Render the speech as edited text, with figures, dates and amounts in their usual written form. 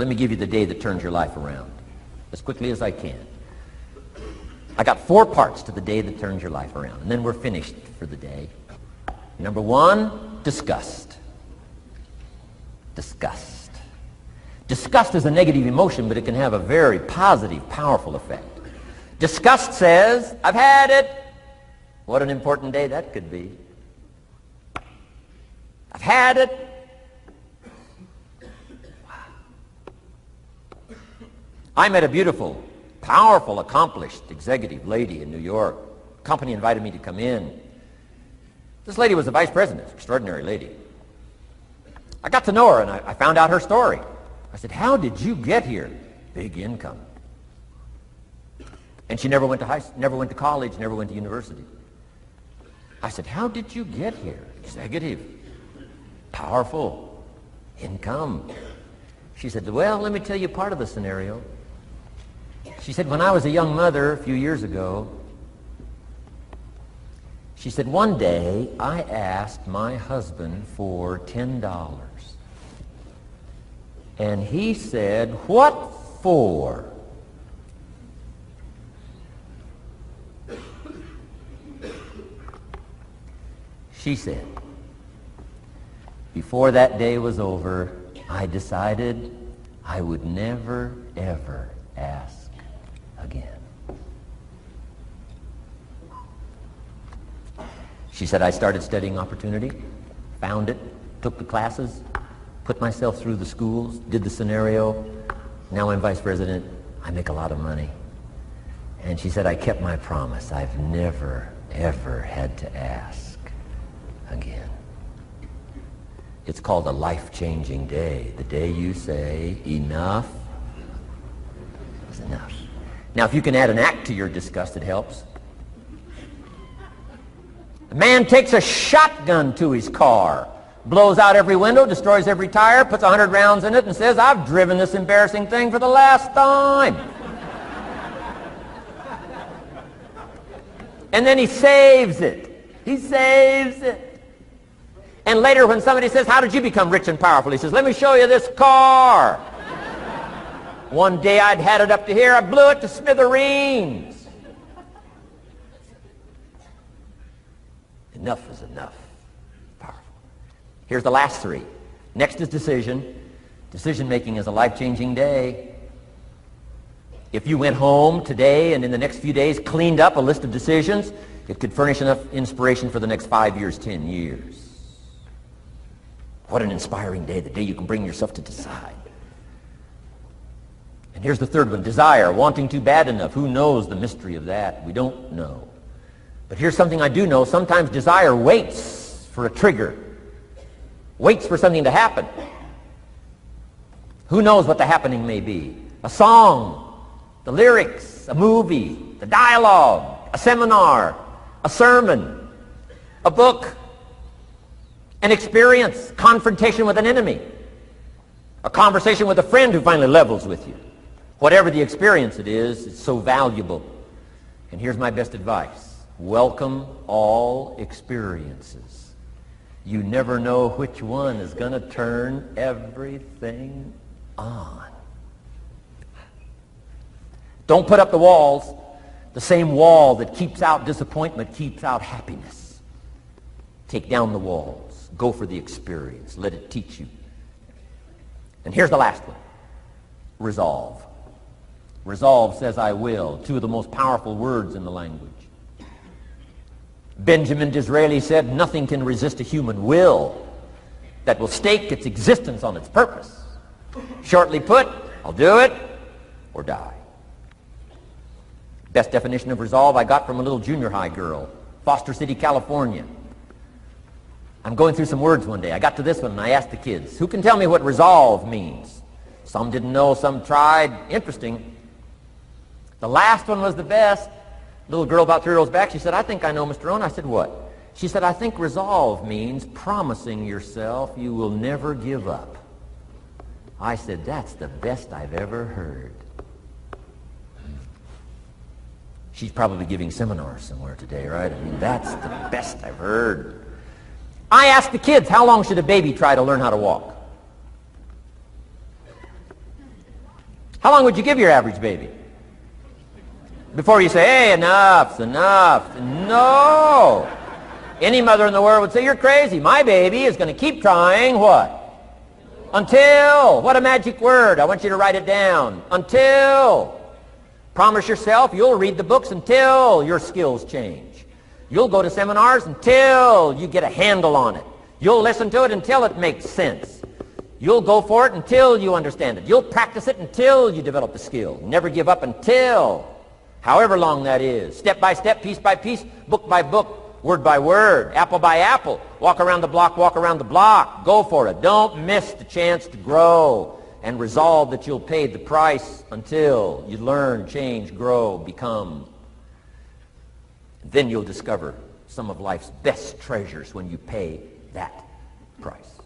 Let me give you the day that turns your life around as quickly as I can. I got 4 parts to the day that turns your life around, and then we're finished for the day. Number 1, disgust. Disgust. Disgust is a negative emotion, but it can have a very positive, powerful effect. Disgust says, I've had it. What an important day that could be. I've had it. I met a beautiful, powerful, accomplished executive lady in New York. The company invited me to come in. This lady was a vice president, extraordinary lady. I got to know her, and I found out her story. I said, how did you get here? Big income. And she never went to college, never went to university. I said, how did you get here? Executive, powerful, income. She said, well, let me tell you part of the scenario. She said, when I was a young mother a few years ago, she said, one day I asked my husband for $10. And he said, what for? She said, before that day was over, I decided I would never, ever ask again. She said, I started studying opportunity, found it, took the classes, put myself through the schools, did the scenario. Now I'm vice president. I make a lot of money. And she said, I kept my promise. I've never, ever had to ask again. It's called a life-changing day. The day you say, enough is enough. Now, if you can add an act to your disgust, it helps. A man takes a shotgun to his car, blows out every window, destroys every tire, puts 100 rounds in it, and says, I've driven this embarrassing thing for the last time. And then he saves it. He saves it. And later when somebody says, how did you become rich and powerful? He says, let me show you this car. One day I'd had it up to here. I blew it to smithereens. Enough is enough. Powerful. Here's the last 3. Next is decision. Decision making is a life-changing day. If you went home today and in the next few days cleaned up a list of decisions, it could furnish enough inspiration for the next 5 years, 10 years. What an inspiring day, the day you can bring yourself to decide. And here's the 3rd one, desire, wanting too bad enough. Who knows the mystery of that? We don't know. But here's something I do know. Sometimes desire waits for a trigger, waits for something to happen. Who knows what the happening may be? A song, the lyrics, a movie, the dialogue, a seminar, a sermon, a book, an experience, confrontation with an enemy, a conversation with a friend who finally levels with you. Whatever the experience it is, it's so valuable. And here's my best advice. Welcome all experiences. You never know which one is going to turn everything on. Don't put up the walls. The same wall that keeps out disappointment keeps out happiness. Take down the walls. Go for the experience. Let it teach you. And here's the last one. Resolve. Resolve says I will. 2 of the most powerful words in the language. Benjamin Disraeli said, nothing can resist a human will that will stake its existence on its purpose. Shortly put, I'll do it or die. Best definition of resolve I got from a little junior high girl, Foster City, California. I'm going through some words one day. I got to this one and I asked the kids, who can tell me what resolve means? Some didn't know, some tried. Interesting. The last one was the best. Little girl about 3 rows back, she said, I think I know, Mr. Rohn. I said, what? She said, I think resolve means promising yourself you will never give up. I said, that's the best I've ever heard. She's probably giving seminars somewhere today, right? I mean, that's the best I've heard. I asked the kids, how long should a baby try to learn how to walk? How long would you give your average baby? Before you say, hey, enough's enough. No. Any mother in the world would say, you're crazy. My baby is going to keep trying what? Until. What a magic word. I want you to write it down. Until. Promise yourself you'll read the books until your skills change. You'll go to seminars until you get a handle on it. You'll listen to it until it makes sense. You'll go for it until you understand it. You'll practice it until you develop the skill. Never give up until, however long that is. Step by step, piece by piece, book by book, word by word, apple by apple. Walk around the block, walk around the block. Go for it. Don't miss the chance to grow, and resolve that you'll pay the price until you learn, change, grow, become. Then you'll discover some of life's best treasures when you pay that price.